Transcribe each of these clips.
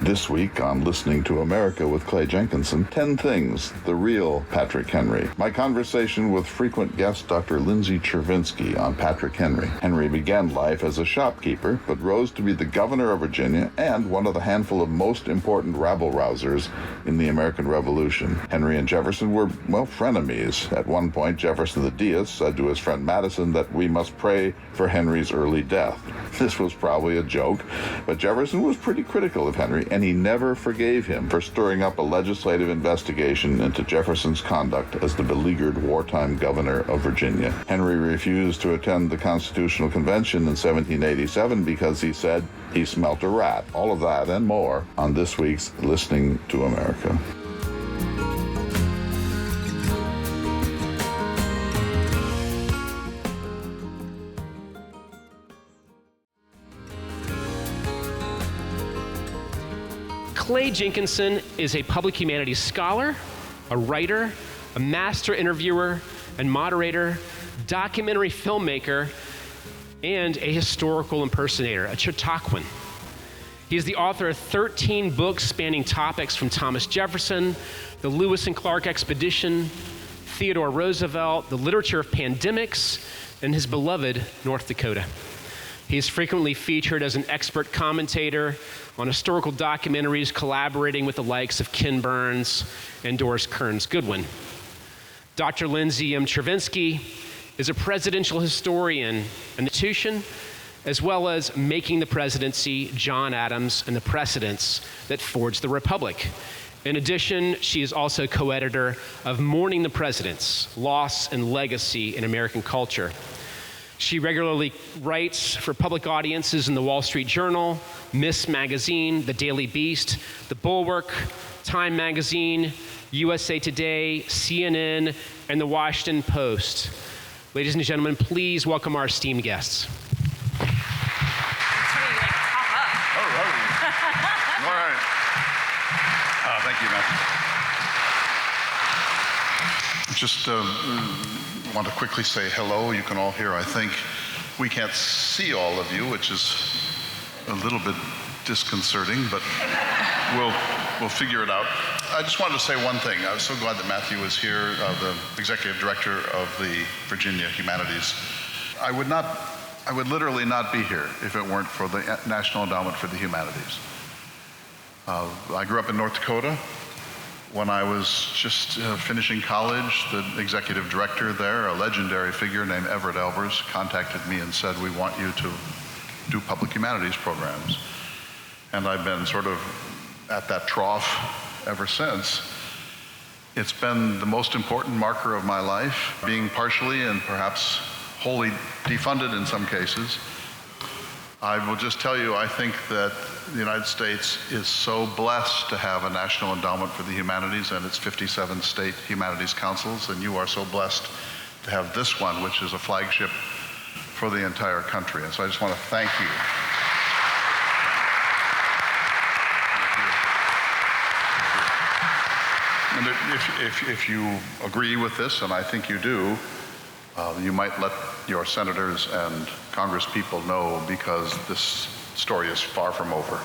This week on Listening to America with Clay Jenkinson, 10 Things, the Real Patrick Henry. My conversation with frequent guest Dr. Lindsay Chervinsky on Patrick Henry. Henry began life as a shopkeeper, but rose to be the governor of Virginia and one of the handful of most important rabble-rousers in the American Revolution. Henry and Jefferson were, frenemies. At one point, Jefferson the deist said to his friend Madison that we must pray for Henry's early death. This was probably a joke, but Jefferson was pretty critical of Henry, and he never forgave him for stirring up a legislative investigation into Jefferson's conduct as the beleaguered wartime governor of Virginia. Henry refused to attend the Constitutional Convention in 1787 because he said he smelt a rat. All of that and more on this week's Listening to America. Clay Jenkinson is a public humanities scholar, a writer, a master interviewer and moderator, documentary filmmaker, and a historical impersonator, a Chautauquan. He is the author of 13 books spanning topics from Thomas Jefferson, the Lewis and Clark Expedition, Theodore Roosevelt, the literature of pandemics, and his beloved North Dakota. He is frequently featured as an expert commentator on historical documentaries, collaborating with the likes of Ken Burns and Doris Kearns Goodwin. Dr. Lindsay Chervinsky is a presidential historian, an institution, as well as Making the Presidency, John Adams, and the Precedents that Forged the Republic. In addition, she is also co-editor of Mourning the Presidents, Loss and Legacy in American Culture. She regularly writes for public audiences in the Wall Street Journal, Miss Magazine, The Daily Beast, The Bulwark, Time Magazine, USA Today, CNN, and The Washington Post. Ladies and gentlemen, please welcome our esteemed guests. All right. Thank you, Matthew. Just want to quickly say hello. You can all hear, I think. We can't see all of you, which is a little bit disconcerting, but we'll figure it out. I just wanted to say one thing. I was so glad that Matthew was here, the executive director of the Virginia Humanities. I would literally not be here if it weren't for the National Endowment for the Humanities. I grew up in North Dakota. When I was just finishing college, the executive director there, a legendary figure named Everett Elvers, contacted me and said, "We want you to do public humanities programs." And I've been sort of at that trough ever since. It's been the most important marker of my life, being partially and perhaps wholly defunded in some cases. I will just tell you, I think that the United States is so blessed to have a National Endowment for the Humanities and its 57 state humanities councils, and you are so blessed to have this one, which is a flagship for the entire country. And so I just want to thank you. And if you agree with this, and I think you do, you might let your senators and Congress people know, because this story is far from over.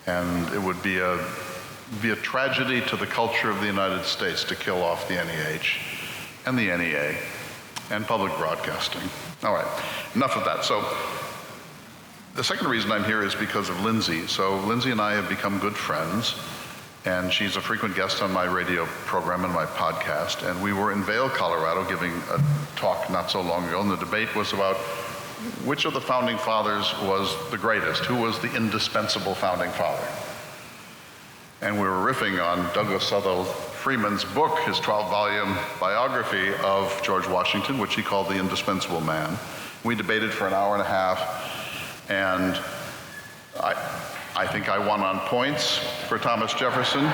And it would be a tragedy to the culture of the United States to kill off the NEH and the NEA and public broadcasting. All right, enough of that. So the second reason I'm here is because of Lindsay. So Lindsay and I have become good friends, and she's a frequent guest on my radio program and my podcast. And we were in Vail, Colorado, giving a talk not so long ago, and the debate was about which of the founding fathers was the greatest, who was the indispensable founding father. And we were riffing on Douglas Southall Freeman's book, his 12-volume biography of George Washington, which he called The Indispensable Man. We debated for an hour and a half, and I think I won on points for Thomas Jefferson,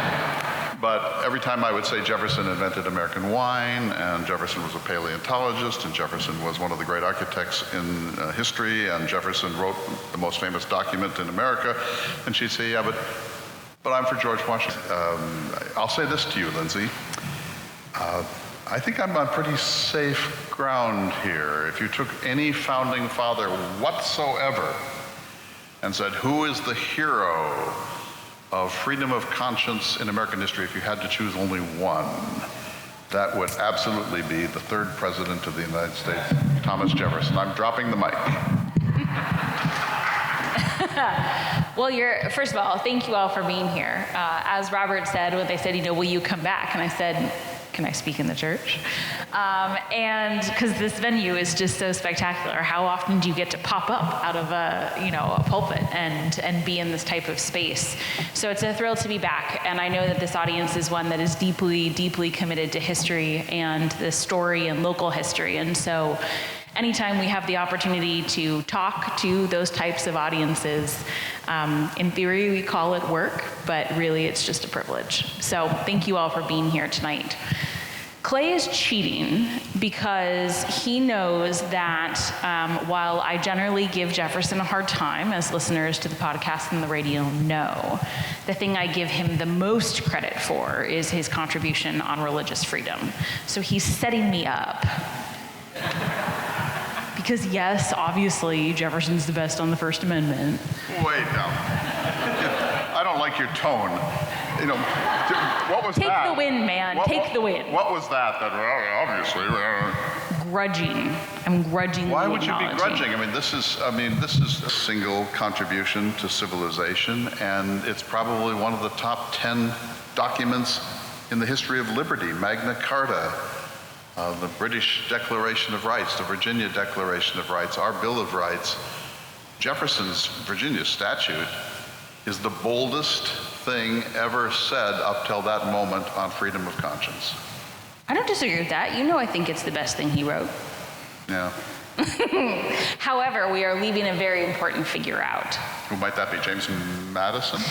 but every time I would say Jefferson invented American wine, and Jefferson was a paleontologist, and Jefferson was one of the great architects in history, and Jefferson wrote the most famous document in America, and she'd say, yeah, but I'm for George Washington. I'll say this to you, Lindsay. I think I'm on pretty safe ground here. If you took any founding father whatsoever and said, who is the hero of freedom of conscience in American history, if you had to choose only one, that would absolutely be the third president of the United States, Thomas Jefferson. I'm dropping the mic. Well, first of all, thank you all for being here. As Robert said, when they said, will you come back? And I said, can I speak in the church? And because this venue is just so spectacular, how often do you get to pop up out of a pulpit and be in this type of space? So it's a thrill to be back, and I know that this audience is one that is deeply, deeply committed to history and the story and local history, and so anytime we have the opportunity to talk to those types of audiences, in theory we call it work, but really it's just a privilege. So thank you all for being here tonight. Clay is cheating because he knows that while I generally give Jefferson a hard time, as listeners to the podcast and the radio know, the thing I give him the most credit for is his contribution on religious freedom. So he's setting me up. Because yes, obviously, Jefferson's the best on the First Amendment. Wait now. I don't like your tone. What was Take that? the win, man. Take the win. What was that? Obviously. Grudging. I'm grudgingly Why would you be acknowledging. grudging? This is a single contribution to civilization, and it's probably one of the top 10 documents in the history of liberty. Magna Carta, the British Declaration of Rights, the Virginia Declaration of Rights, our Bill of Rights. Jefferson's Virginia statute is the boldest thing ever said up till that moment on freedom of conscience. I don't disagree with that. I think it's the best thing he wrote. Yeah. However, we are leaving a very important figure out. Who might that be? James Madison?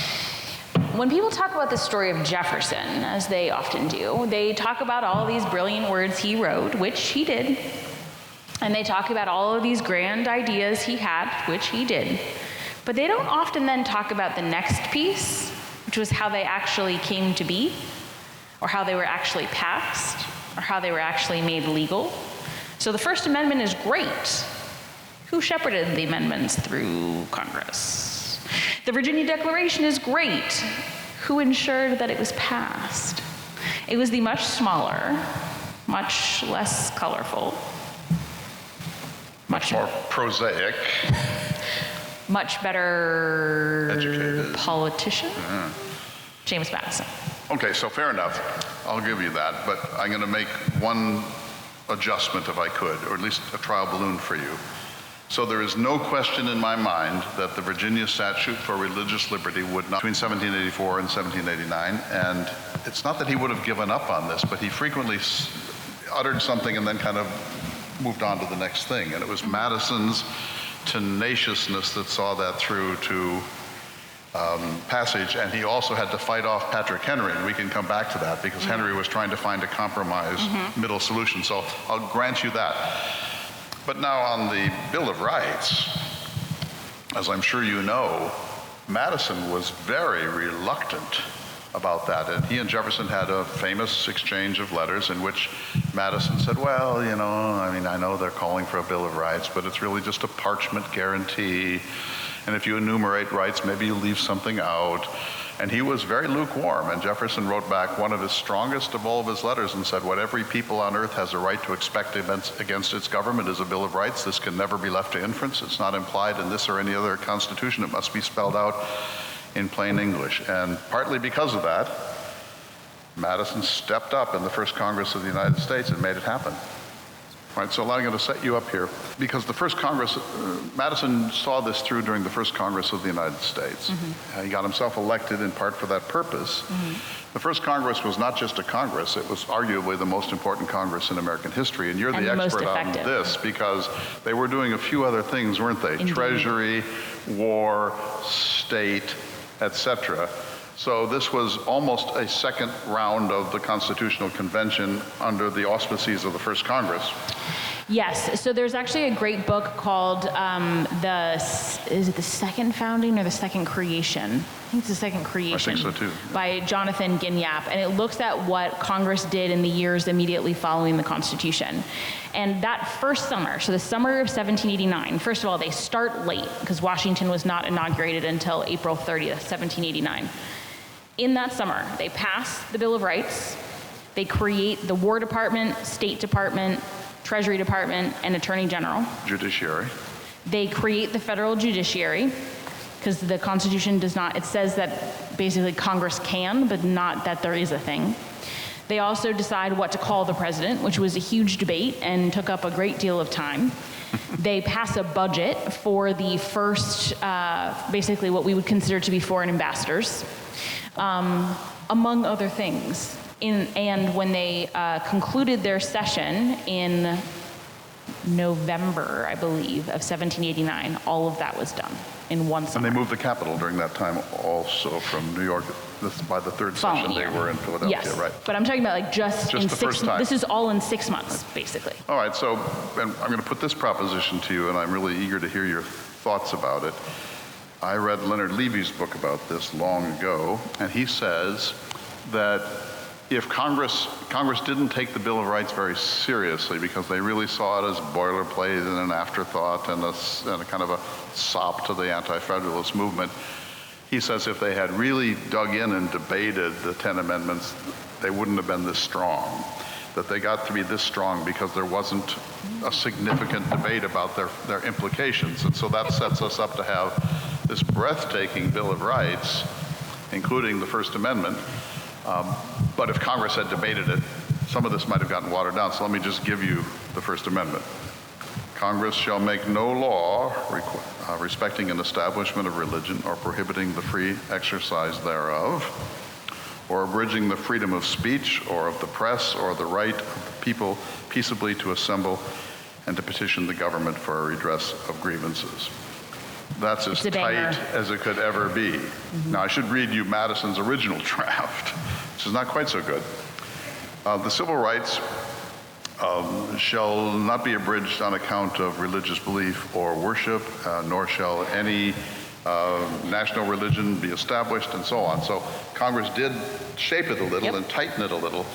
When people talk about the story of Jefferson, as they often do, they talk about all these brilliant words he wrote, which he did. And they talk about all of these grand ideas he had, which he did. But they don't often then talk about the next piece, which was how they actually came to be, or how they were actually passed, or how they were actually made legal. So the First Amendment is great. Who shepherded the amendments through Congress? The Virginia Declaration is great. Who ensured that it was passed? It was the much smaller, much less colorful, Much more prosaic. much better Educated. politician, Yeah. James Madison. Okay, so fair enough. I'll give you that, but I'm going to make one adjustment if I could, or at least a trial balloon for you. So there is no question in my mind that the Virginia statute for religious liberty would not, between 1784 and 1789, and it's not that he would have given up on this, but he frequently uttered something and then kind of moved on to the next thing. And it was Madison's tenaciousness that saw that through to passage, and he also had to fight off Patrick Henry, and we can come back to that because Henry was trying to find a compromise middle solution, so I'll grant you that. But now on the Bill of Rights, as I'm sure you know, Madison was very reluctant about that, and he and Jefferson had a famous exchange of letters in which Madison said, well, I know they're calling for a Bill of Rights, but it's really just a parchment guarantee, and if you enumerate rights, maybe you leave something out. And he was very lukewarm, and Jefferson wrote back one of his strongest of all of his letters and said, what every people on earth has a right to expect against its government is a Bill of Rights. This can never be left to inference. It's not implied in this or any other constitution. It must be spelled out in plain English. And partly because of that, Madison stepped up in the first Congress of the United States and made it happen. Right, so I'm going to set you up here because the first Congress, Madison saw this through during the first Congress of the United States. He got himself elected in part for that purpose. The first Congress was not just a Congress, it was arguably the most important Congress in American history, and you're the expert on this because they were doing a few other things, weren't they? Indeed. Treasury, war, state, etc. So this was almost a second round of the Constitutional Convention under the auspices of the first Congress. Yes, so there's actually a great book called is it the Second Founding or the Second Creation? I think it's the Second Creation. I think so too. By Jonathan Ginyap, and it looks at what Congress did in the years immediately following the Constitution. And that first summer, so the summer of 1789, first of all, they start late because Washington was not inaugurated until April 30th, 1789. In that summer, they pass the Bill of Rights. They create the War Department, State Department, Treasury Department, and Attorney General. Judiciary. They create the federal judiciary, because the Constitution does not, it says that basically Congress can, but not that there is a thing. They also decide what to call the president, which was a huge debate and took up a great deal of time. They pass a budget for the first, basically what we would consider to be foreign ambassadors, among other things. And when they concluded their session in November, I believe, of 1789, all of that was done in one summer. And they moved the capital during that time also from New York. By the third session, they were in Philadelphia, yes. right? But I'm talking about like just in the 6 first time. This is all in 6 months, basically. All right, so and I'm going to put this proposition to you, and I'm really eager to hear your thoughts about it. I read Leonard Levy's book about this long ago, and he says that if Congress didn't take the Bill of Rights very seriously because they really saw it as boilerplate and an afterthought and a kind of a sop to the anti-federalist movement, he says if they had really dug in and debated the 10 amendments, they wouldn't have been this strong. That they got to be this strong because there wasn't a significant debate about their implications. And so that sets us up to have this breathtaking Bill of Rights, including the First Amendment. But if Congress had debated it, some of this might have gotten watered down. So let me just give you the First Amendment. Congress shall make no law respecting an establishment of religion or prohibiting the free exercise thereof, or abridging the freedom of speech or of the press or the right of the people peaceably to assemble and to petition the government for a redress of grievances. That's as tight as it could ever be. Mm-hmm. Now, I should read you Madison's original draft, which is not quite so good. The civil rights shall not be abridged on account of religious belief or worship, nor shall any national religion be established, and so on. So Congress did shape it a little and tighten it a little.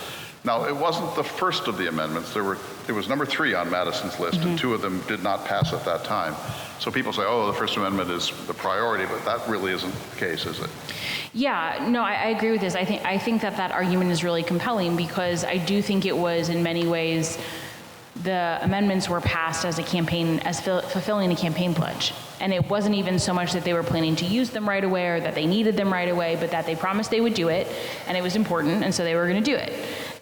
Now, it wasn't the first of the amendments. It was number 3 on Madison's list, and 2 of them did not pass at that time. So people say, oh, the First Amendment is the priority, but that really isn't the case, is it? Yeah, no, I agree with this. I think that argument is really compelling because I do think it was, in many ways, the amendments were passed as fulfilling a campaign pledge. And it wasn't even so much that they were planning to use them right away or that they needed them right away, but that they promised they would do it, and it was important, and so they were going to do it.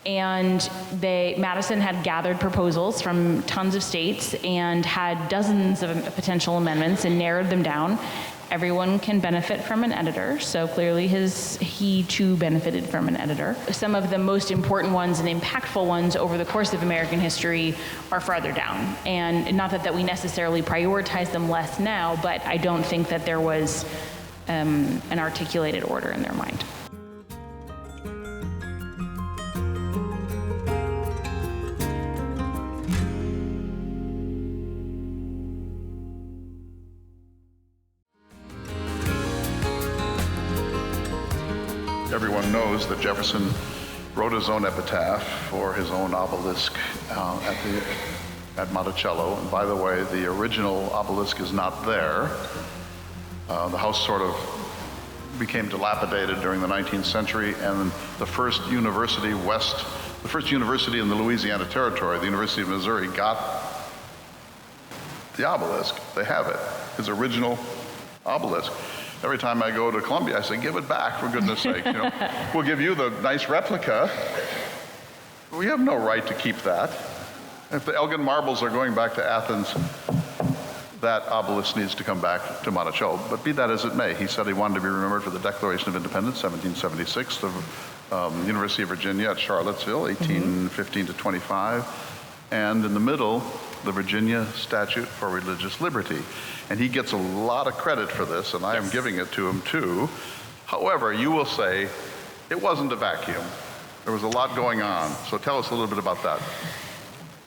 And Madison had gathered proposals from tons of states and had dozens of potential amendments and narrowed them down. Everyone can benefit from an editor, so clearly he too benefited from an editor. Some of the most important ones and impactful ones over the course of American history are farther down. And not that we necessarily prioritize them less now, but I don't think that there was an articulated order in their mind. Everyone knows that Jefferson wrote his own epitaph for his own obelisk at Monticello. And by the way, the original obelisk is not there. The house sort of became dilapidated during the 19th century, and the first university in the Louisiana Territory, the University of Missouri, got the obelisk. They have it, his original obelisk. Every time I go to Columbia, I say, give it back, for goodness sake. We'll give you the nice replica. We have no right to keep that. If the Elgin marbles are going back to Athens, that obelisk needs to come back to Monticello. But be that as it may, he said he wanted to be remembered for the Declaration of Independence, 1776, the University of Virginia at Charlottesville, 1815 to 25, and in the middle, the Virginia Statute for Religious Liberty. And he gets a lot of credit for this, and I am giving it to him too. However, you will say it wasn't a vacuum. There was a lot going on. So tell us a little bit about that.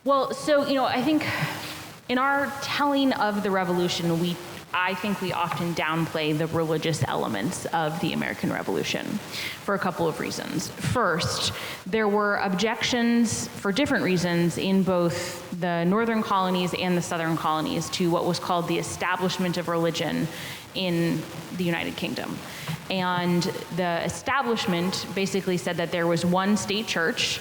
Well, so, I think in our telling of the Revolution, I think we often downplay the religious elements of the American Revolution for a couple of reasons. First, there were objections for different reasons in both the northern colonies and the southern colonies to what was called the establishment of religion in the United Kingdom. And the establishment basically said that there was one state church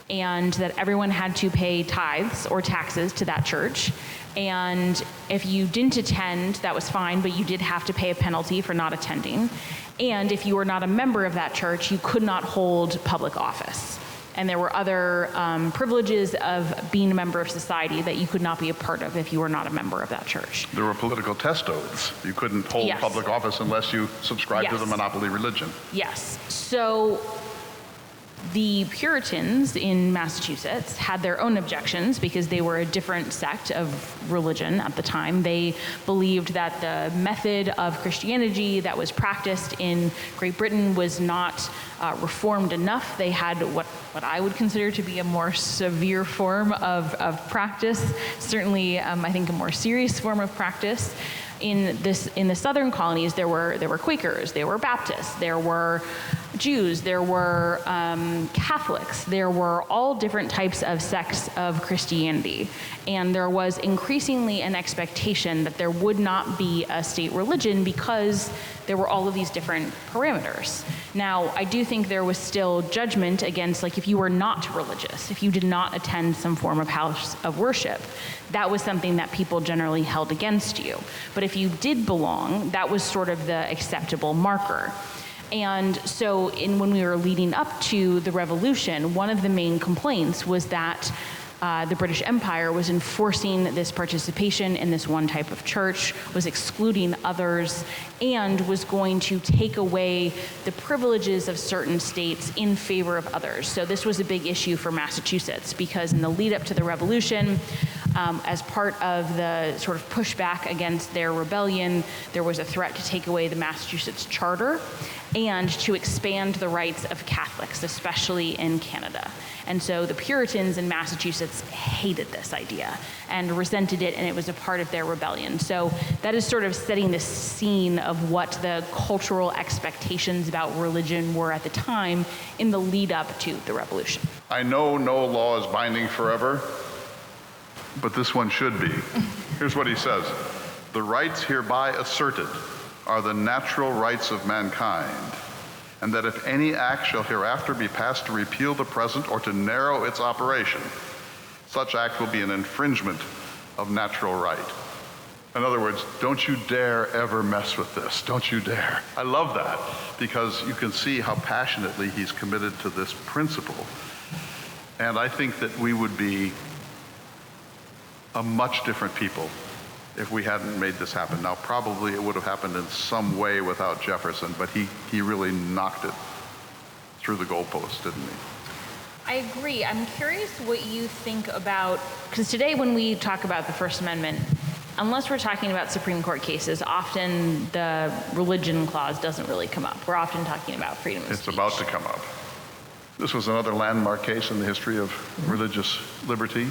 and that everyone had to pay tithes or taxes to that church. And if you didn't attend, that was fine, but you did have to pay a penalty for not attending. And if you were not a member of that church, you could not hold public office. And there were other privileges of being a member of society that you could not be a part of if you were not a member of that church. There were political test oaths. You couldn't hold public office unless you subscribed to the monopoly religion. Yes. So the Puritans in Massachusetts had their own objections because they were a different sect of religion at the time. They believed that the method of Christianity that was practiced in Great Britain was not reformed enough. They had what I would consider to be a more severe form of practice, certainly I think a more serious form of practice. In the southern colonies, there were Quakers, there were Baptists, there were Jews, there were Catholics, there were all different types of sects of Christianity. And there was increasingly an expectation that there would not be a state religion because there were all of these different parameters. Now, I do think there was still judgment against, like, if you were not religious, if you did not attend some form of house of worship, that was something that people generally held against you. But if you did belong, that was sort of the acceptable marker. And so when we were leading up to the Revolution, one of the main complaints was that the British Empire was enforcing this participation in this one type of church, was excluding others, and was going to take away the privileges of certain states in favor of others. So this was a big issue for Massachusetts because in the lead up to the Revolution, as part of the sort of pushback against their rebellion, there was a threat to take away the Massachusetts Charter and to expand the rights of Catholics, especially in Canada. And so the Puritans in Massachusetts hated this idea and resented it, and it was a part of their rebellion. So that is sort of setting the scene of what the cultural expectations about religion were at the time in the lead up to the Revolution. I know no law is binding forever, but this one should be. Here's what he says. The rights hereby asserted are the natural rights of mankind, and that if any act shall hereafter be passed to repeal the present or to narrow its operation, such act will be an infringement of natural right. In other words, don't you dare ever mess with this. Don't you dare. I love that because you can see how passionately he's committed to this principle. And I think that we would be a much different people if we hadn't made this happen. Now, probably it would have happened in some way without Jefferson, but he really knocked it through the goalpost, didn't he? I agree. I'm curious what you think about, because today when we talk about the First Amendment, unless we're talking about Supreme Court cases, often the religion clause doesn't really come up. We're often talking about freedom of speech. It's about to come up. This was another landmark case in the history of religious liberty.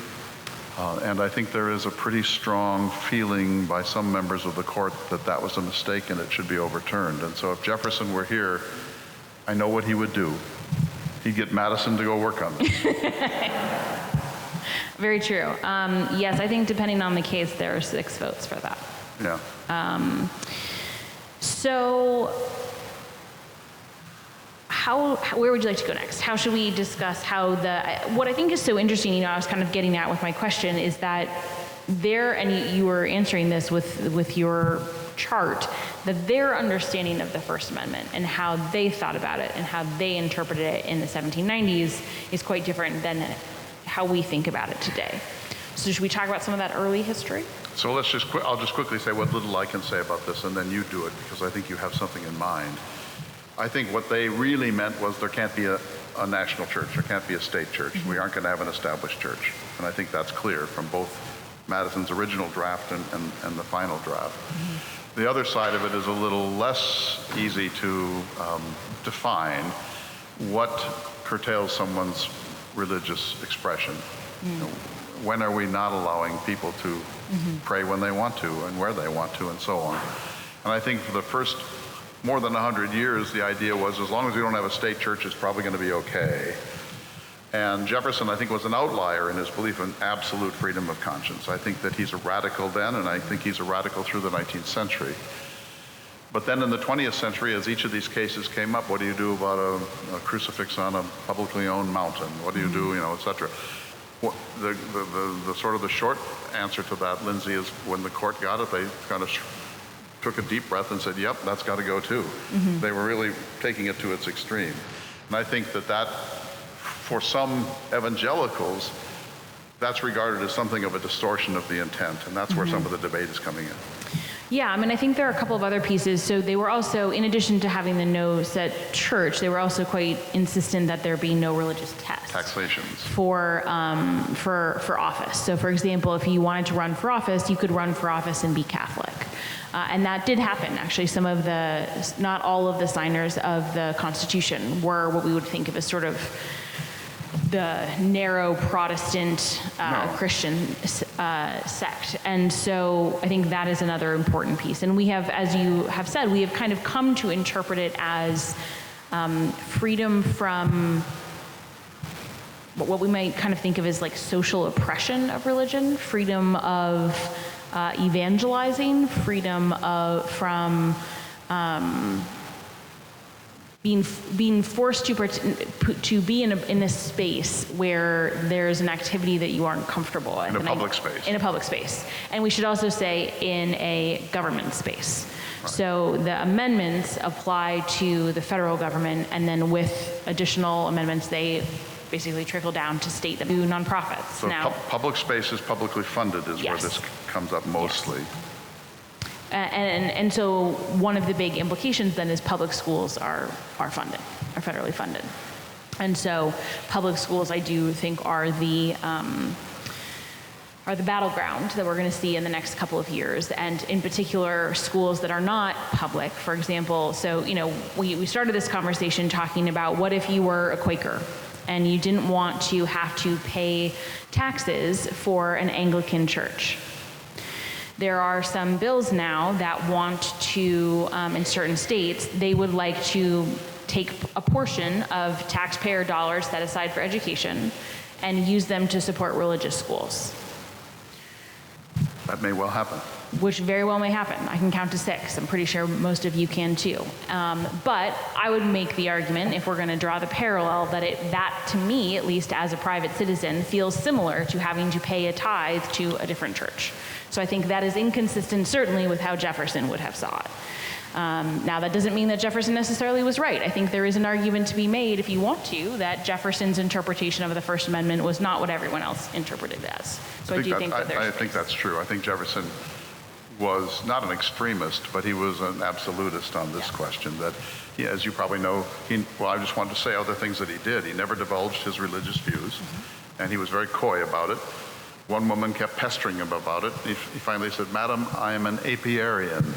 And I think there is a pretty strong feeling by some members of the court that that was a mistake and it should be overturned. And so if Jefferson were here, I know what he would do. He'd get Madison to go work on this. Very true. Yes, I think depending on the case, there are 6 votes for that. Yeah. So where would you like to go next? How should we discuss how what I think is so interesting, I was kind of getting at with my question, is that and you were answering this with your chart, that their understanding of the First Amendment and how they thought about it and how they interpreted it in the 1790s is quite different than how we think about it today. So should we talk about some of that early history? So I'll just quickly say what little I can say about this, and then you do it, because I think you have something in mind. I think what they really meant was there can't be a national church, there can't be a state church. Mm-hmm. We aren't going to have an established church. And I think that's clear from both Madison's original draft and the final draft. Mm-hmm. The other side of it is a little less easy to define. What curtails someone's religious expression? Mm-hmm. When are we not allowing people to pray when they want to and where they want to and so on? And I think for the first more than 100 years, the idea was as long as we don't have a state church, it's probably going to be okay. And Jefferson, I think, was an outlier in his belief in absolute freedom of conscience. I think that he's a radical then, and I think he's a radical through the 19th century. But then in the 20th century, as each of these cases came up, what do you do about a crucifix on a publicly owned mountain? What do you do, et cetera? The sort of the short answer to that, Lindsay, is when the court got it, they kind of took a deep breath and said, yep, that's got to go too. They were really taking it to its extreme. And I think that for some evangelicals, that's regarded as something of a distortion of the intent, and that's where some of the debate is coming in. Yeah, I mean, I think there are a couple of other pieces. So they were also, in addition to having the no set church, they were also quite insistent that there be no religious tests. Taxations. For office. So for example, if you wanted to run for office, you could run for office and be Catholic. And that did happen, actually. Not all of the signers of the Constitution were what we would think of as sort of the narrow Protestant Christian sect. And so I think that is another important piece. And we have, as you have said, we have kind of come to interpret it as freedom from what we might kind of think of as like social oppression of religion, freedom of evangelizing, freedom from being forced to be in a space where there's an activity that you aren't comfortable with. In a public space. In a public space. And we should also say in a government space. Right. So the amendments apply to the federal government, and then with additional amendments, they basically trickle down to state to nonprofits. So public space is publicly funded is where this comes up mostly. Yes. And so one of the big implications then is public schools are funded, are federally funded. And so public schools, I do think, are the battleground that we're going to see in the next couple of years. And in particular, schools that are not public, for example. So, we started this conversation talking about what if you were a Quaker and you didn't want to have to pay taxes for an Anglican church. There are some bills now that want to, in certain states, they would like to take a portion of taxpayer dollars set aside for education and use them to support religious schools. That may well happen. Which very well may happen. I can count to 6. I'm pretty sure most of you can too. But I would make the argument, if we're going to draw the parallel, that to me, at least as a private citizen, feels similar to having to pay a tithe to a different church. So I think that is inconsistent, certainly, with how Jefferson would have saw it. Now, that doesn't mean that Jefferson necessarily was right. I think there is an argument to be made, if you want to, that Jefferson's interpretation of the First Amendment was not what everyone else interpreted it as. So I think that's true. I think Jefferson was not an extremist, but he was an absolutist on this question. That, as you probably know, I just wanted to say other things that he did. He never divulged his religious views, and he was very coy about it. One woman kept pestering him about it. He finally said, "Madam, I am an apiarian.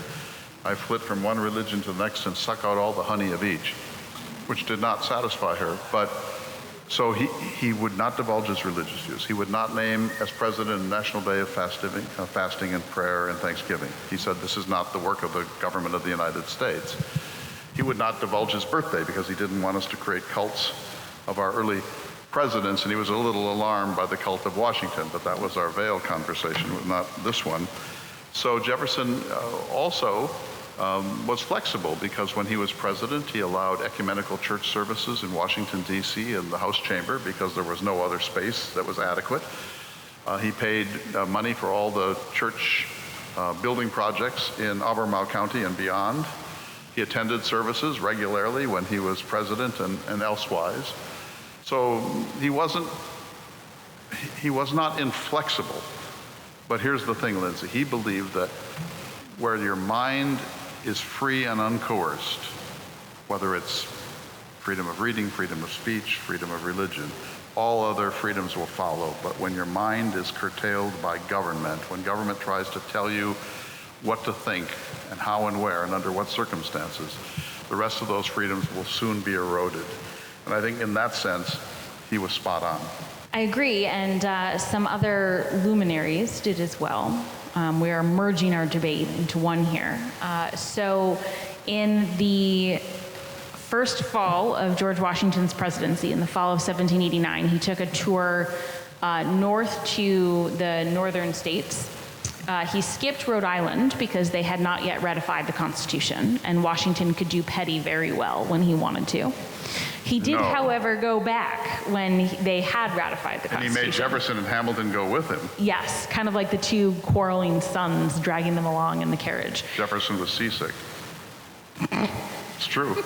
I flit from one religion to the next and suck out all the honey of each," which did not satisfy her. But so he would not divulge his religious views. He would not name as president a national day of fasting and prayer and thanksgiving. He said this is not the work of the government of the United States. He would not divulge his birthday because he didn't want us to create cults of our early presidents, and he was a little alarmed by the cult of Washington, but that was our veil conversation, not this one. So Jefferson also was flexible, because when he was president, he allowed ecumenical church services in Washington, D.C. in the House chamber because there was no other space that was adequate. He paid money for all the church building projects in Albemarle County and beyond. He attended services regularly when he was president and elsewise. So he was not inflexible. But here's the thing, Lindsay. He believed that where your mind is free and uncoerced, whether it's freedom of reading, freedom of speech, freedom of religion, all other freedoms will follow. But when your mind is curtailed by government, when government tries to tell you what to think and how and where and under what circumstances, the rest of those freedoms will soon be eroded. And I think in that sense, he was spot on. I agree, and some other luminaries did as well. We are merging our debate into one here. So in the first fall of George Washington's presidency, in the fall of 1789, he took a tour north to the northern states He skipped Rhode Island because they had not yet ratified the Constitution, and Washington could do petty very well when he wanted to. He did, however, go back when they had ratified the Constitution. And he made Jefferson and Hamilton go with him. Yes, kind of like the two quarreling sons dragging them along in the carriage. Jefferson was seasick. It's true.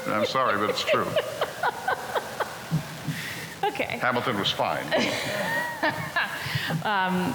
I'm sorry, but it's true. Okay. Hamilton was fine.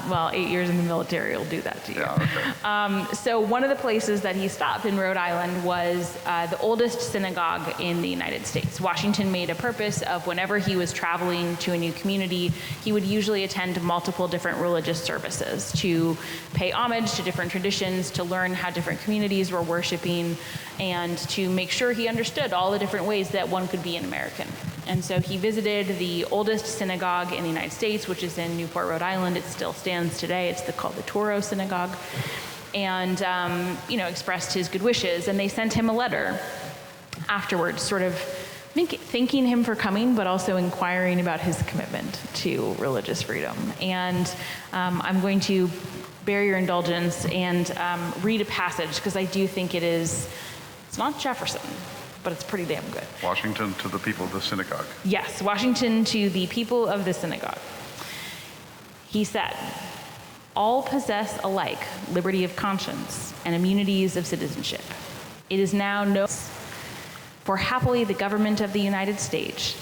Well, 8 years in the military will do that to you. Yeah, okay. So one of the places that he stopped in Rhode Island was the oldest synagogue in the United States. Washington made a purpose of whenever he was traveling to a new community, he would usually attend multiple different religious services to pay homage to different traditions, to learn how different communities were worshiping, and to make sure he understood all the different ways that one could be an American. And so he visited the oldest synagogue in the United States, which is in Newport, Rhode Island. It still stands today. It's called the Toro Synagogue. And, expressed his good wishes. And they sent him a letter afterwards, sort of thanking him for coming, but also inquiring about his commitment to religious freedom. And I'm going to bear your indulgence and read a passage, because I do think it's not Jefferson, but it's pretty damn good. Washington to the people of the synagogue. Yes, Washington to the people of the synagogue. He said, "All possess alike liberty of conscience and immunities of citizenship. It is now no, for happily the government of the United States,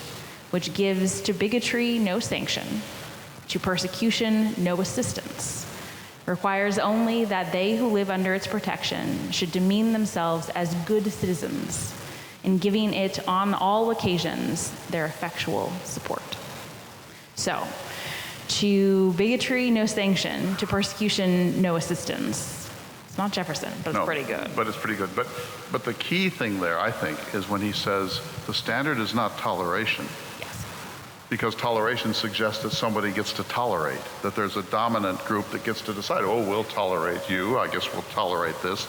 which gives to bigotry no sanction, to persecution no assistance, requires only that they who live under its protection should demean themselves as good citizens, in giving it on all occasions their effectual support." So, to bigotry, no sanction. To persecution, no assistance. It's not Jefferson, but it's pretty good. But it's pretty good. But the key thing there, I think, is when he says the standard is not toleration. Yes. Because toleration suggests that somebody gets to tolerate, that there's a dominant group that gets to decide, oh, we'll tolerate you, I guess we'll tolerate this.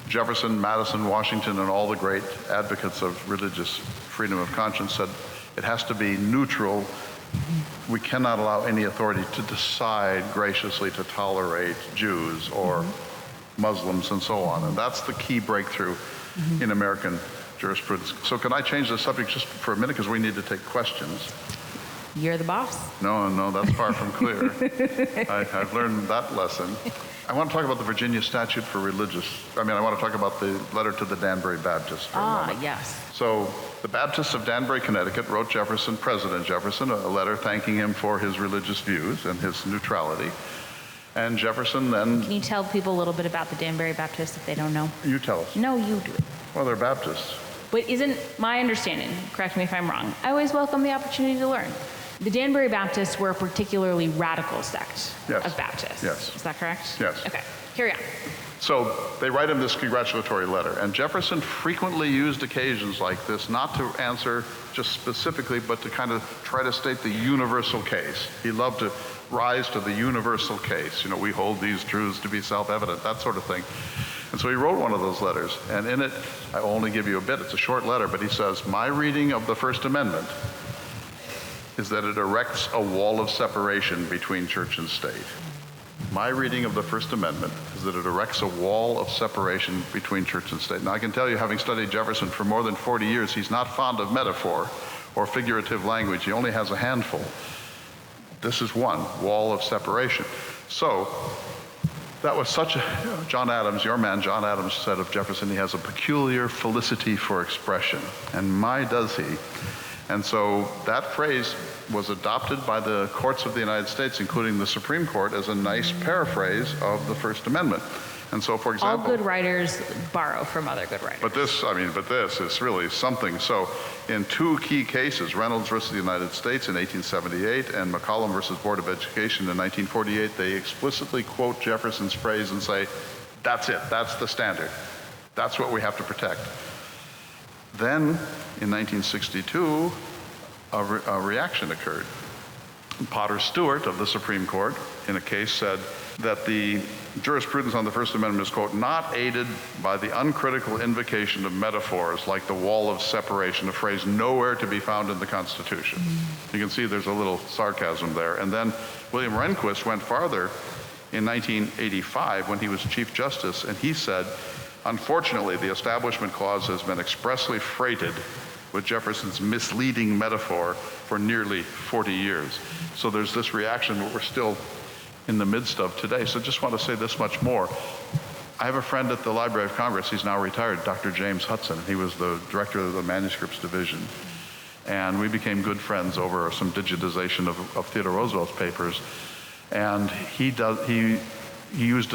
Jefferson, Madison, Washington, and all the great advocates of religious freedom of conscience said it has to be neutral. We cannot allow any authority to decide graciously to tolerate Jews or Muslims and so on. And that's the key breakthrough in American jurisprudence. So can I change the subject just for a minute, because we need to take questions? You're the boss. No, that's far from clear. I've learned that lesson. I want to talk about the Virginia statute for religious. I want to talk about the letter to the Danbury Baptists for a moment. Yes. So the Baptists of Danbury, Connecticut wrote Jefferson, President Jefferson, a letter thanking him for his religious views and his neutrality. And Jefferson then... Can you tell people a little bit about the Danbury Baptists if they don't know? You tell us. No, you do it. Well, they're Baptists. But isn't my understanding, correct me if I'm wrong, I always welcome the opportunity to learn. The Danbury Baptists were a particularly radical sect of Baptists. Yes. Is that correct? Yes. Okay, carry on. So they write him this congratulatory letter. And Jefferson frequently used occasions like this not to answer just specifically, but to kind of try to state the universal case. He loved to rise to the universal case. We hold these truths to be self-evident, that sort of thing. And so he wrote one of those letters. And in it, I will only give you a bit. It's a short letter, but he says, "My reading of the First Amendment is that it erects a wall of separation between church and state." My reading of the First Amendment is that it erects a wall of separation between church and state. Now, I can tell you, having studied Jefferson for more than 40 years, he's not fond of metaphor or figurative language. He only has a handful. This is one, wall of separation. So that was such a... John Adams, your man John Adams, said of Jefferson, he has a peculiar felicity for expression. And my does he. And so that phrase was adopted by the courts of the United States, including the Supreme Court, as a nice paraphrase of the First Amendment. And so, for example... All good writers borrow from other good writers. But this is really something. So in two key cases, Reynolds versus the United States in 1878 and McCollum versus Board of Education in 1948, they explicitly quote Jefferson's phrase and say, that's it, that's the standard. That's what we have to protect. Then, in 1962, a reaction occurred. Potter Stewart of the Supreme Court, in a case, said that the jurisprudence on the First Amendment is, quote, not aided by the uncritical invocation of metaphors like the wall of separation, a phrase nowhere to be found in the Constitution. You can see there's a little sarcasm there. And then William Rehnquist went farther in 1985 when he was Chief Justice, and he said, "Unfortunately, the Establishment Clause has been expressly freighted with Jefferson's misleading metaphor for nearly 40 years." So there's this reaction that we're still in the midst of today. So just want to say this much more. I have a friend at the Library of Congress, he's now retired, Dr. James Hudson. He was the director of the Manuscripts Division. And we became good friends over some digitization of Theodore Roosevelt's papers. And he used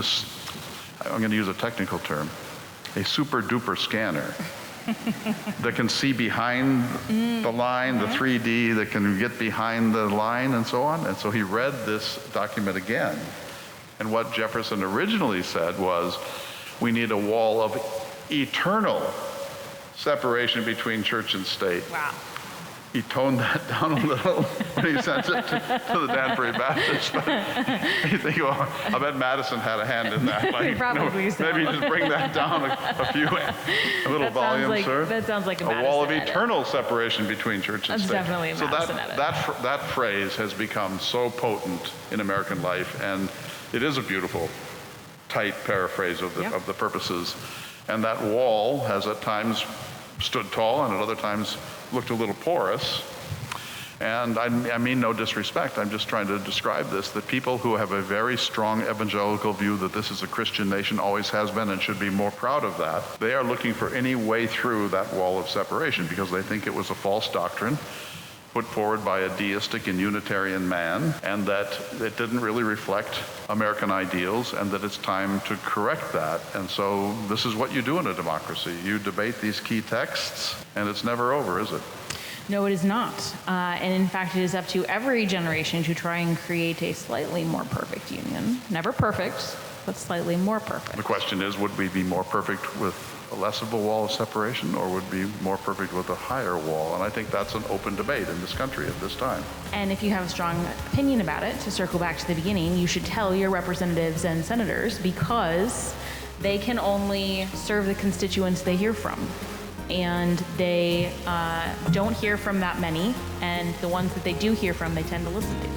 I'm going to use a technical term, a super duper scanner that can see behind the line, the 3D, that can get behind the line and so on. And so he read this document again. And what Jefferson originally said was, we need a wall of eternal separation between church and state. Wow. He toned that down a little when he sent it to the Danbury Baptist. But you think, well, I bet Madison had a hand in that. Like, Probably so. Maybe just bring that down a little volume, sir. That sounds like a Madison wall of edit. eternal separation between church and That's state. definitely a Madison edit. That phrase has become so potent in American life, and it is a beautiful, tight paraphrase of the purposes. And that wall has at times stood tall and at other times looked a little porous. And I mean no disrespect, I'm just trying to describe this, that people who have a very strong evangelical view that this is a Christian nation, always has been and should be more proud of that, they are looking for any way through that wall of separation because they think it was a false doctrine put forward by a deistic and Unitarian man, and that it didn't really reflect American ideals, and that it's time to correct that. And so this is what you do in a democracy. You debate these key texts, and it's never over, is it? No, it is not. And in fact, it is up to every generation to try and create a slightly more perfect union. Never perfect, but slightly more perfect. The question is, would we be more perfect with less of a wall of separation, or would be more perfect with a higher wall? And I think that's an open debate in this country at this time. And if you have a strong opinion about it, to circle back to the beginning, you should tell your representatives and senators, because they can only serve the constituents they hear from. And they don't hear from that many, and the ones that they do hear from, they tend to listen to.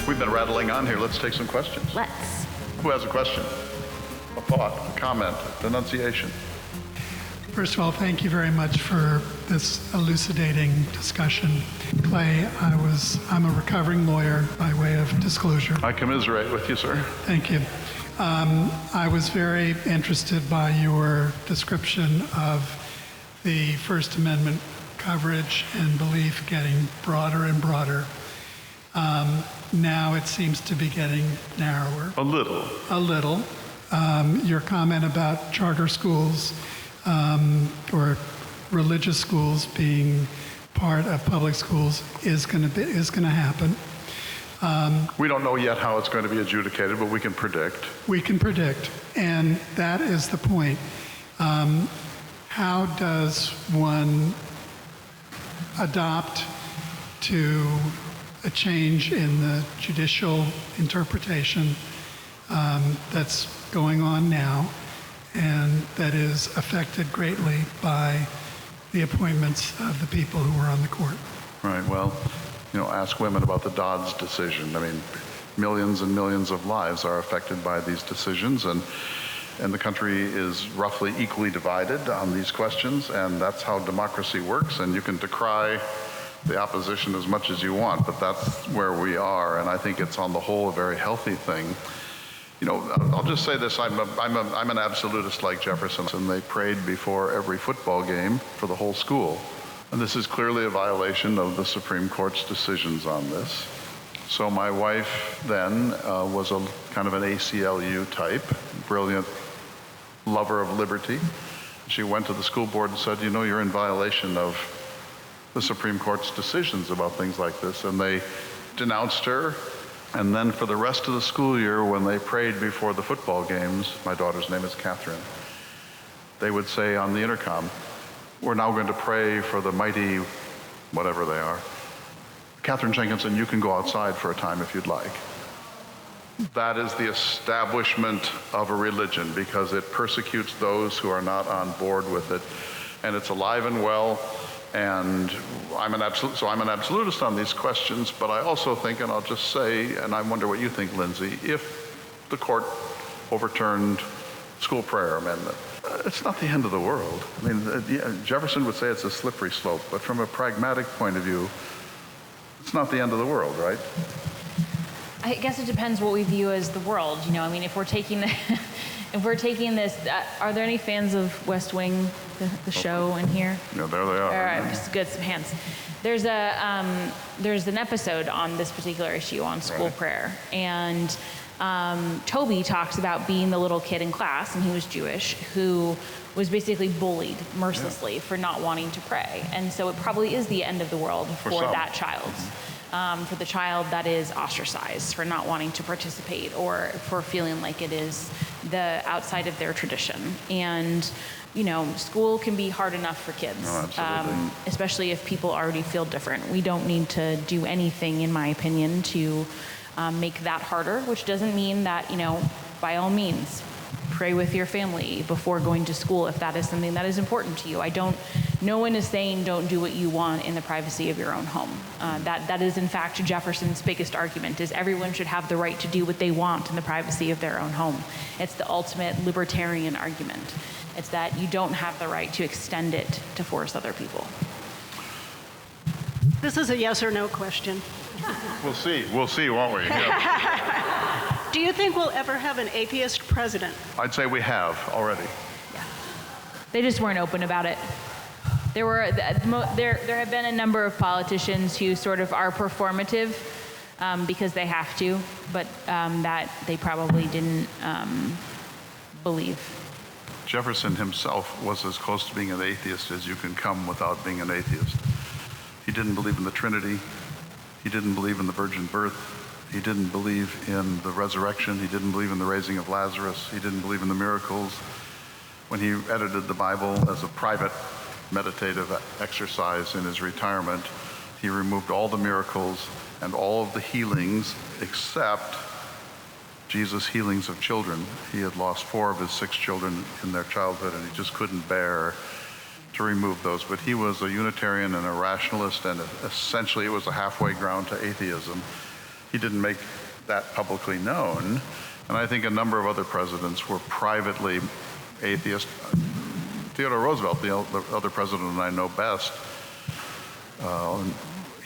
We've been rattling on here. Let's take some questions. Let's. Who has a question? A thought, a comment, denunciation? First of all, thank you very much for this elucidating discussion. Clay, I'm a recovering lawyer by way of disclosure. I commiserate with you, sir. Thank you. I was very interested by your description of the First Amendment coverage and belief getting broader and broader. Now it seems to be getting narrower. A little. A little. Your comment about charter schools or religious schools being part of public schools is going to happen. We don't know yet how it's going to be adjudicated, but we can predict. We can predict, and that is the point. How does one adopt to a change in the judicial interpretation that's going on now, and that is affected greatly by the appointments of the people who are on the court? Right, well, ask women about the Dodd's decision. I mean, millions and millions of lives are affected by these decisions, and the country is roughly equally divided on these questions, and that's how democracy works. And you can decry the opposition as much as you want, but that's where we are, and I think it's on the whole a very healthy thing. I'll just say this, I'm an absolutist like Jefferson, and they prayed before every football game for the whole school. And this is clearly a violation of the Supreme Court's decisions on this. So my wife then was a kind of an ACLU type, brilliant lover of liberty. She went to the school board and said, you're in violation of the Supreme Court's decisions about things like this. And they denounced her. And then for the rest of the school year, when they prayed before the football games, my daughter's name is Catherine, they would say on the intercom, we're now going to pray for the mighty, whatever they are. Catherine Jenkinson, you can go outside for a time if you'd like. That is the establishment of a religion because it persecutes those who are not on board with it. And it's alive and well. And I'm an absolutist on these questions, but I also think, and I'll just say, and I wonder what you think, Lindsay, if the court overturned school prayer amendment, it's not the end of the world. I mean, Jefferson would say it's a slippery slope, but from a pragmatic point of view, it's not the end of the world, right? I guess it depends what we view as the world. You know, I mean, if we're taking this, are there any fans of West Wing, the show in here? Yeah, there they are. All right, just good, some hands. There's an episode on this particular issue on school prayer, and Toby talks about being the little kid in class, and he was Jewish, who was basically bullied mercilessly for not wanting to pray. And so it probably is the end of the world for that child. For the child that is ostracized for not wanting to participate or for feeling like it is the outside of their tradition. And, you know, school can be hard enough for kids, especially if people already feel different. We don't need to do anything, in my opinion, to make that harder, which doesn't mean that, you know, by all means, pray with your family before going to school if that is something that is important to you. No one is saying don't do what you want in the privacy of your own home. That is in fact Jefferson's biggest argument, is everyone should have the right to do what they want in the privacy of their own home. It's the ultimate libertarian argument. It's that you don't have the right to extend it to force other people. This is a yes or no question. We'll see, won't we? Yeah. Do you think we'll ever have an atheist president? I'd say we have already. Yeah. They just weren't open about it. There have been a number of politicians who sort of are performative because they have to, but that they probably didn't believe. Jefferson himself was as close to being an atheist as you can come without being an atheist. He didn't believe in the Trinity. He didn't believe in the virgin birth. He didn't believe in the resurrection. He didn't believe in the raising of Lazarus. He didn't believe in the miracles. When he edited the Bible as a private meditative exercise in his retirement, he removed all the miracles and all of the healings except Jesus' healings of children. He had lost 4 of his 6 children in their childhood, and he just couldn't bear to remove those. But he was a Unitarian and a rationalist, and essentially it was a halfway ground to atheism. He didn't make that publicly known, and I think a number of other presidents were privately atheist. Theodore Roosevelt, the other president I know best,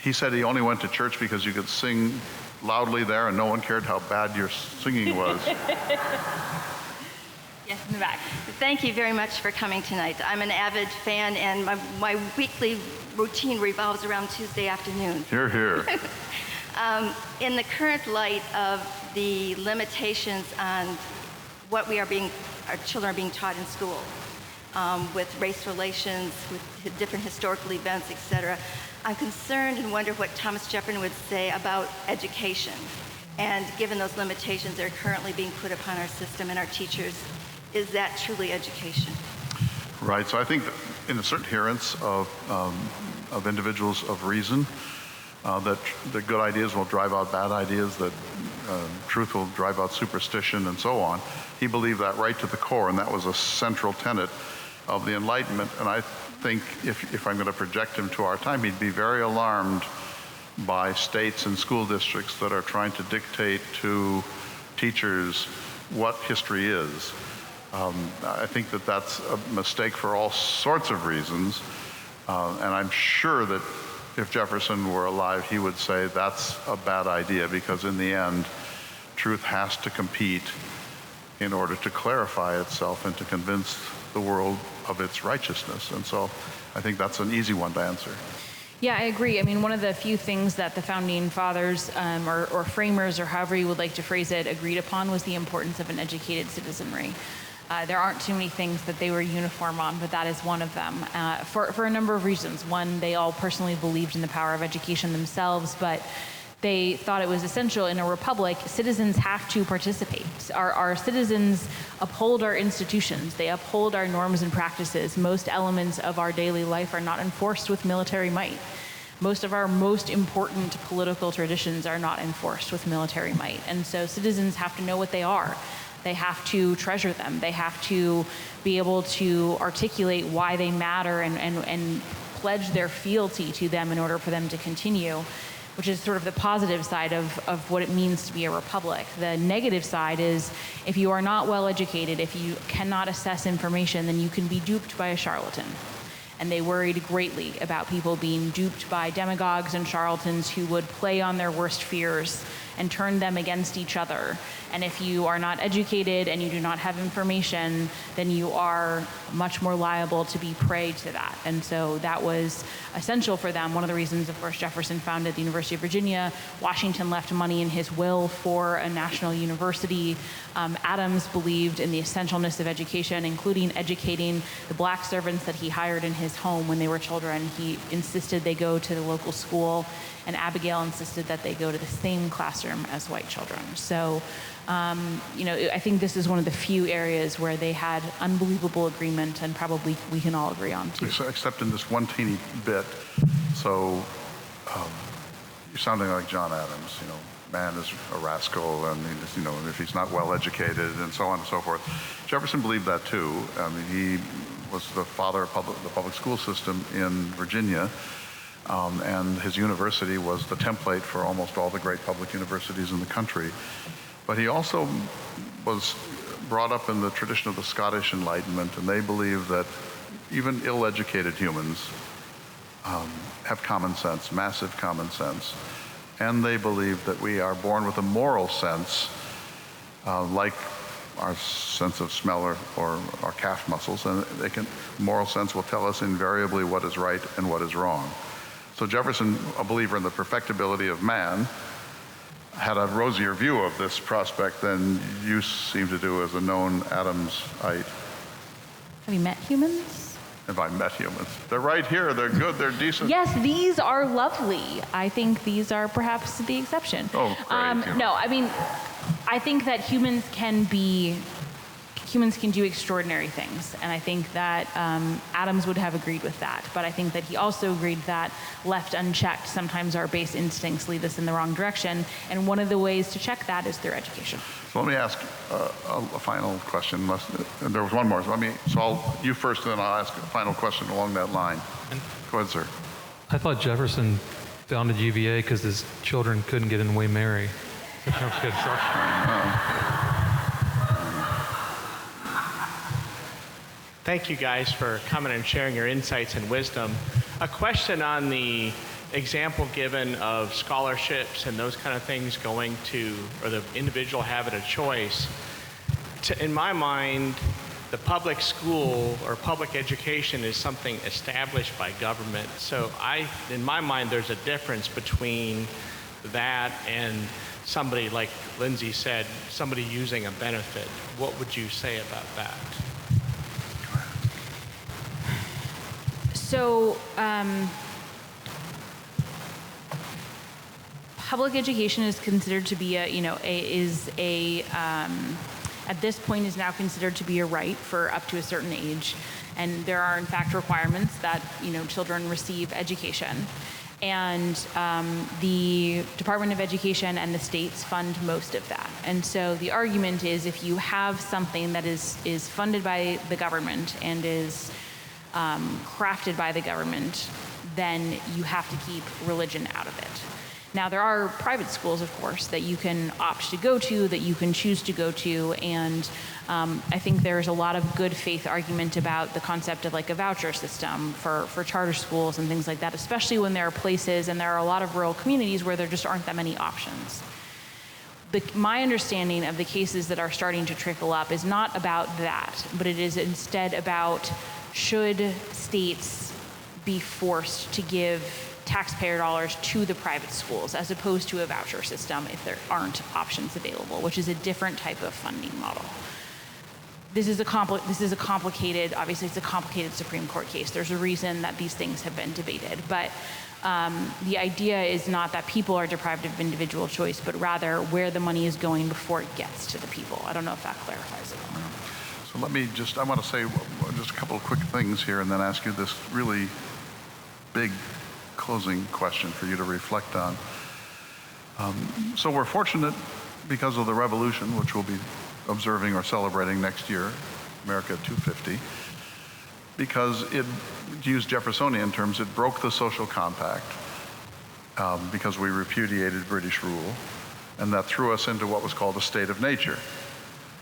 he said he only went to church because you could sing loudly there and no one cared how bad your singing was. Yes, in the back. Thank you very much for coming tonight. I'm an avid fan, and my weekly routine revolves around Tuesday afternoons. Hear, hear. In the current light of the limitations on what our children are being taught in school, with race relations, with different historical events, etc., I'm concerned and wonder what Thomas Jefferson would say about education. And given those limitations that are currently being put upon our system and our teachers, is that truly education? Right, so I think that in a certain adherence of individuals of reason, that the good ideas will drive out bad ideas, that truth will drive out superstition, and so on. He believed that right to the core, and that was a central tenet of the Enlightenment. And I think if I'm going to project him to our time, he'd be very alarmed by states and school districts that are trying to dictate to teachers what history is. I think that that's a mistake for all sorts of reasons, and I'm sure that if Jefferson were alive, he would say that's a bad idea, because in the end, truth has to compete in order to clarify itself and to convince the world of its righteousness. And so I think that's an easy one to answer. Yeah, I agree. I mean, one of the few things that the founding fathers or framers, or however you would like to phrase it, agreed upon was the importance of an educated citizenry. There aren't too many things that they were uniform on, but that is one of them, for a number of reasons. One, they all personally believed in the power of education themselves, but they thought it was essential in a republic. Citizens have to participate. Our citizens uphold our institutions. They uphold our norms and practices. Most elements of our daily life are not enforced with military might. Most of our most important political traditions are not enforced with military might. And so citizens have to know what they are. They have to treasure them. They have to be able to articulate why they matter and pledge their fealty to them in order for them to continue, which is sort of the positive side of what it means to be a republic. The negative side is if you are not well educated, if you cannot assess information, then you can be duped by a charlatan. And they worried greatly about people being duped by demagogues and charlatans who would play on their worst fears and turn them against each other. And if you are not educated and you do not have information, then you are much more liable to be prey to that. And so that was essential for them. One of the reasons, of course, Jefferson founded the University of Virginia. Washington left money in his will for a national university. Adams believed in the essentialness of education, including educating the black servants that he hired in his home when they were children. He insisted they go to the local school, and Abigail insisted that they go to the same classroom as white children. So, I think this is one of the few areas where they had unbelievable agreement, and probably we can all agree on too. Except in this one teeny bit. So you're sounding like John Adams. Man is a rascal, and if he's not well educated, and so on and so forth. Jefferson believed that too. I mean, he was the father of the public school system in Virginia. And his university was the template for almost all the great public universities in the country. But he also was brought up in the tradition of the Scottish Enlightenment, and they believe that even ill-educated humans have common sense, massive common sense. And they believe that we are born with a moral sense, like our sense of smell or our calf muscles, and moral sense will tell us invariably what is right and what is wrong. So Jefferson, a believer in the perfectibility of man, had a rosier view of this prospect than you seem to do as a known Adamsite. Have you met humans? Have I met humans? They're right here. They're good. They're decent. Yes, these are lovely. I think these are perhaps the exception. Oh, great. No, I mean, I think that humans can do extraordinary things, and I think that Adams would have agreed with that. But I think that he also agreed that left unchecked, sometimes our base instincts lead us in the wrong direction, and one of the ways to check that is through education. So let me ask a final question. There was one more. You first, and then I'll ask a final question along that line. Go ahead, sir. I thought Jefferson founded UVA because his children couldn't get in the way Mary. Thank you guys for coming and sharing your insights and wisdom. A question on the example given of scholarships and those kind of things going to, or the individual having a choice. In my mind, the public school or public education is something established by government. So in my mind, there's a difference between that and somebody, like Lindsay said, somebody using a benefit. What would you say about that? So, public education is considered to be at this point is now considered to be a right for up to a certain age, and there are in fact requirements that children receive education, and the Department of Education and the states fund most of that. And so the argument is, if you have something that is funded by the government and is crafted by the government, then you have to keep religion out of it. Now, there are private schools, of course, that you can opt to go to, that you can choose to go to, and I think there's a lot of good faith argument about the concept of like a voucher system for charter schools and things like that, especially when there are places, and there are a lot of rural communities where there just aren't that many options. My understanding of the cases that are starting to trickle up is not about that, but it is instead about, should states be forced to give taxpayer dollars to the private schools as opposed to a voucher system if there aren't options available, which is a different type of funding model. This is a complicated, obviously it's a complicated Supreme Court case. There's a reason that these things have been debated, but the idea is not that people are deprived of individual choice, but rather where the money is going before it gets to the people. I don't know if that clarifies it. So I want to say just a couple of quick things here and then ask you this really big closing question for you to reflect on. So we're fortunate because of the revolution, which we'll be observing or celebrating next year, America 250, because it, to use Jeffersonian terms, it broke the social compact because we repudiated British rule, and that threw us into what was called a state of nature.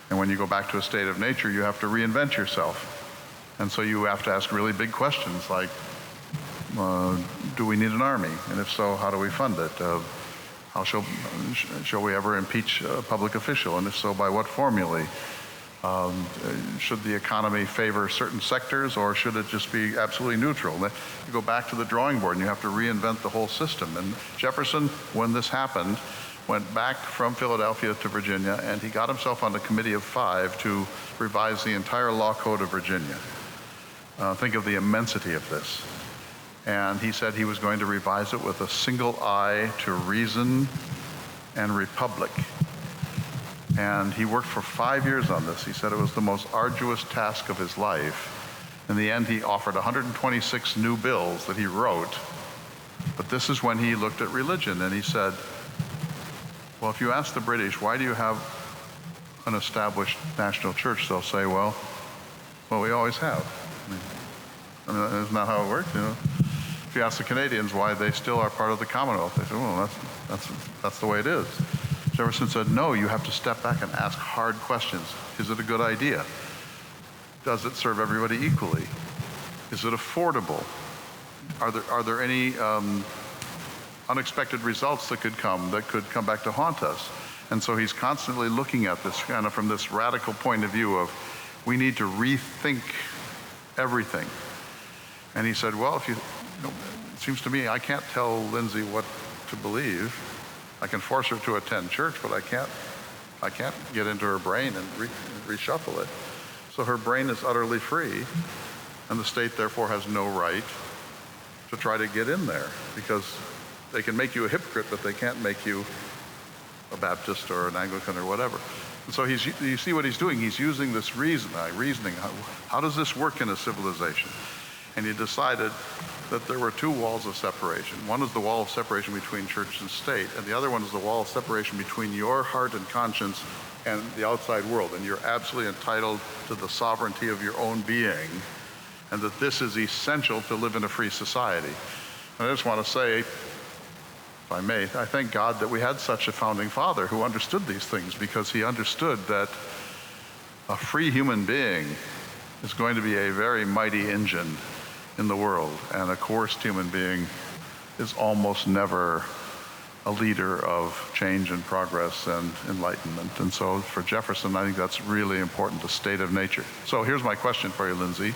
And when you go back to a state of nature, you have to reinvent yourself. And so you have to ask really big questions like, do we need an army? And if so, how do we fund it? How shall we ever impeach a public official? And if so, by what formulae? Should the economy favor certain sectors, or should it just be absolutely neutral? You go back to the drawing board and you have to reinvent the whole system. And Jefferson, when this happened, went back from Philadelphia to Virginia, and he got himself on a committee of 5 to revise the entire law code of Virginia. Think of the immensity of this. And he said he was going to revise it with a single eye to reason and republic. And he worked for 5 years on this. He said it was the most arduous task of his life. In the end, he offered 126 new bills that he wrote. But this is when he looked at religion, and he said, well, if you ask the British, why do you have an established national church? They'll say, well, we always have. I mean, isn't that how it works? You know? If you ask the Canadians why they still are part of the Commonwealth, they say, well, that's the way it is. Jefferson said, no, you have to step back and ask hard questions. Is it a good idea? Does it serve everybody equally? Is it affordable? Are there any unexpected results that could come back to haunt us? And so he's constantly looking at this kind of from this radical point of view of we need to rethink everything. And he said, well, it seems to me I can't tell Lindsay what to believe. I can force her to attend church, but I can't get into her brain and reshuffle it. So her brain is utterly free, and the state therefore has no right to try to get in there, because they can make you a hypocrite, but they can't make you a Baptist or an Anglican or whatever. And so you see what he's doing. He's using this reasoning. How does this work in a civilization? And he decided that there were 2 walls of separation. One is the wall of separation between church and state, and the other one is the wall of separation between your heart and conscience and the outside world. And you're absolutely entitled to the sovereignty of your own being, and that this is essential to live in a free society. And I just want to say, if I may, I thank God that we had such a founding father who understood these things, because he understood that a free human being is going to be a very mighty engine in the world, and a coerced human being is almost never a leader of change and progress and enlightenment. And so for Jefferson, I think that's really important, the state of nature. So here's my question for you, Lindsay.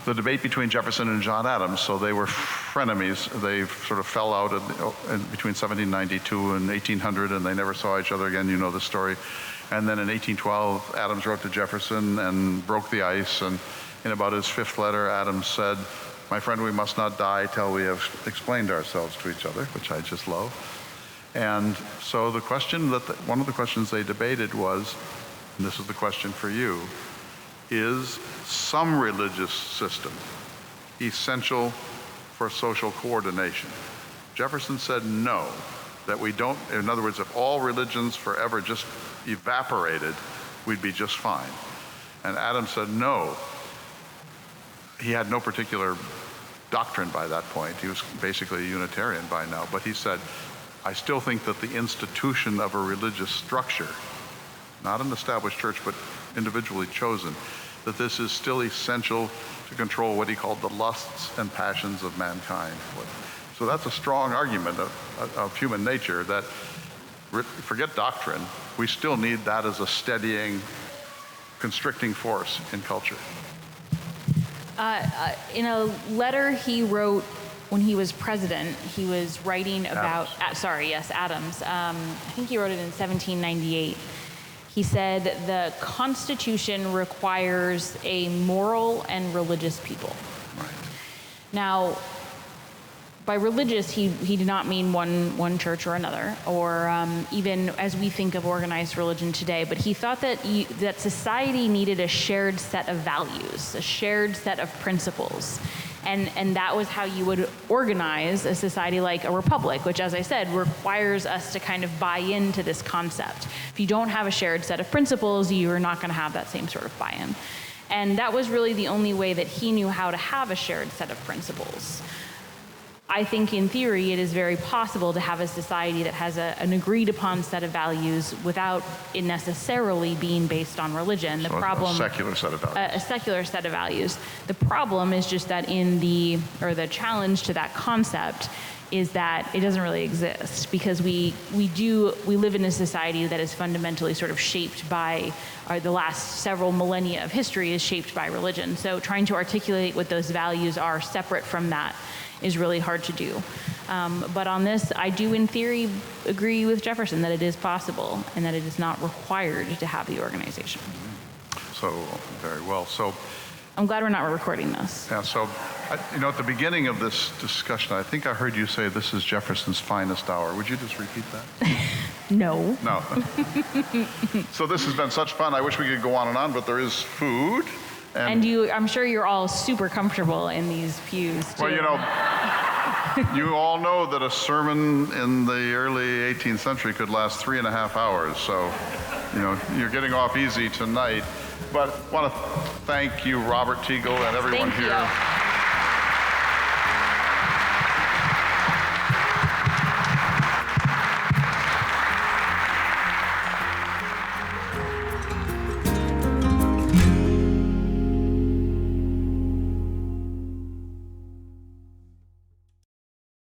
The debate between Jefferson and John Adams, so they were frenemies. They sort of fell out in between 1792 and 1800, and they never saw each other again. You know the story. And then in 1812, Adams wrote to Jefferson and broke the ice, and in about his 5th letter, Adams said, my friend, we must not die till we have explained ourselves to each other, which I just love. And so the question one of the questions they debated was, and this is the question for you, is some religious system essential for social coordination? Jefferson said no, that we don't. In other words, if all religions forever just evaporated, we'd be just fine. And Adams said no. He had no particular doctrine by that point. He was basically a Unitarian by now. But he said, I still think that the institution of a religious structure, not an established church, but individually chosen, that this is still essential to control what he called the lusts and passions of mankind. So that's a strong argument of human nature, that forget doctrine, we still need that as a steadying, constricting force in culture. In a letter he wrote when he was president, he was writing about, Adams. I think he wrote it in 1798. He said, the Constitution requires a moral and religious people. Right. Now, by religious, he did not mean one church or another, or even as we think of organized religion today, but he thought that society needed a shared set of values, a shared set of principles. And that was how you would organize a society like a republic, which, as I said, requires us to kind of buy into this concept. If you don't have a shared set of principles, you are not going to have that same sort of buy-in. And that was really the only way that he knew how to have a shared set of principles. I think in theory it is very possible to have a society that has an agreed upon set of values without it necessarily being based on religion. So a secular set of values. A secular set of values. The problem is just that the challenge to that concept is that it doesn't really exist, because we live in a society that is fundamentally sort of shaped by, the last several millennia of history is shaped by religion. So trying to articulate what those values are separate from that is really hard to do. But on this, I do in theory agree with Jefferson that it is possible and that it is not required to have the organization. So, very well. So, I'm glad we're not recording this. yeah, so, at the beginning of this discussion, I think I heard you say this is Jefferson's finest hour. Would you just repeat that? No. No. So this has been such fun. I wish we could go on and on, but there is food. And I'm sure you're all super comfortable in these pews, too. Well, you all know that a sermon in the early 18th century could last 3.5 hours. So, you're getting off easy tonight. But I want to thank you, Robert Teagle, and everyone Thank here. you.